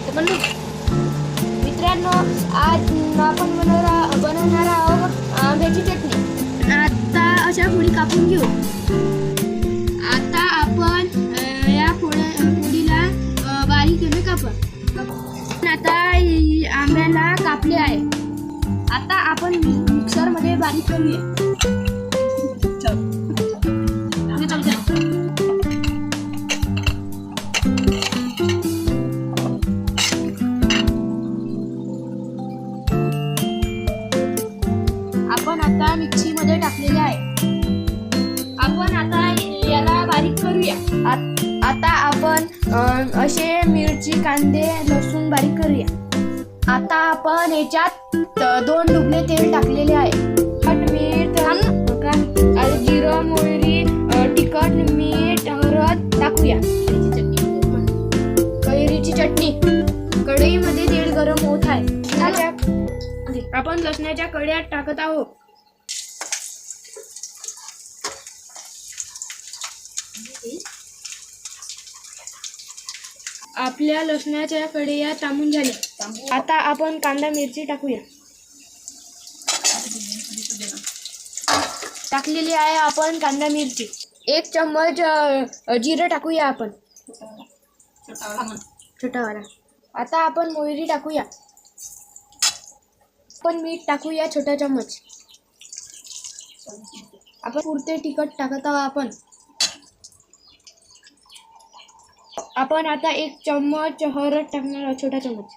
मित्रांनो, आज आपण बनवणार आहोत आंब्याची चटणी. आता अशा फोडी कापून घेऊ. आता आपण या फोडीला बारीक कापून आता आंब्याला कापले आहे. आता आपण मिक्सर मध्ये बारीक करूया. आपण आता मिक्सी मध्ये टाकलेले आहे. आपण आता याला बारीक करूया. आता आपण असे मिरची, कांदे, लसूण बारीक करूया. आता आपण याच्यात 2 डुबले तेल टाकलेले आहे. मीठ, जिरं, मोहरी, तिखट, मीठ, हळद टाकूया. कैरीची चटणी. कढईमध्ये तेल गरम होत आहे. आपण लसणाच्या कड्या टाकत आहोत. आपल्या लसणाच्या कढया तांबून झाल्या. आता आपण कांदा, मिरची टाकूया. टाकलेली आहे आपण कांदा, मिरची. 1 चम्मच जिरं टाकूया आपण, छोटावाला. आता आपण मोहरी टाकूया. आपण मीठ टाकूया, छोटा चम्मच. आपण पुरते तिखट टाकत आहोत. आपण आता 1 चम्मच हळद टाकणार, छोटा चम्मच.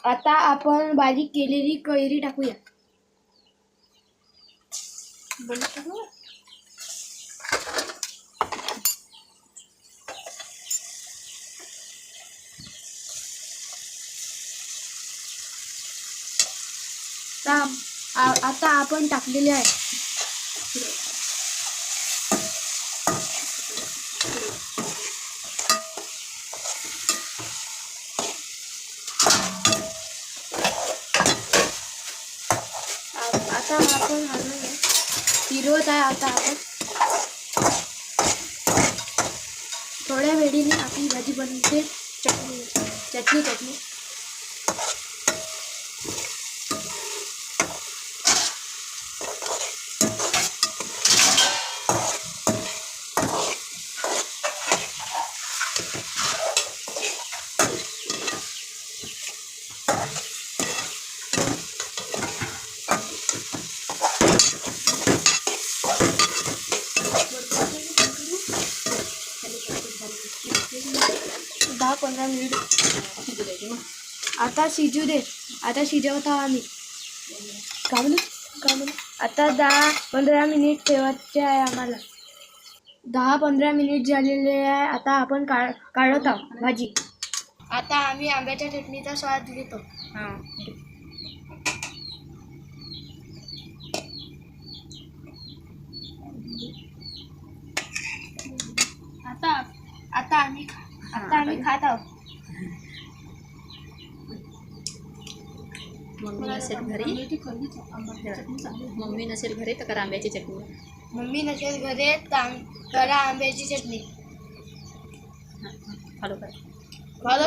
आता आपण बारीक केलेली कैरी टाकूया. आता आपण टाकलेले आहे. आता आपण फिरवत आहे. आता आपण थोड्या वेळीने आपली भाजी बनते. चटणी. दहा 15 मिनिट शिजू द्यायचे. आता शिजू दे. आता शिजवत आहोत आम्ही. आता 10-15 मिनिट ठेवायचे आहे आम्हाला. 10-15 मिनिट झालेले आहे. आता आपण काढत आहोत भाजी. आता आम्ही आंब्याच्या चटणीचा स्वाद घेतो. आता आम्ही खात आहोत. मम्मी नसेल घरी तर करा आंब्याची चटणी. मम्मी नसेल घरी करा आंब्याची चटणी. फॉलो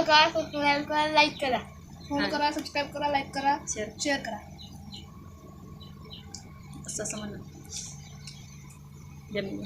करा, सबस्क्राईब करा, लाईक करा. करा, सबस्क्राईब करा, लाईक करा, शेअर करा. असं म्हणा. जमीन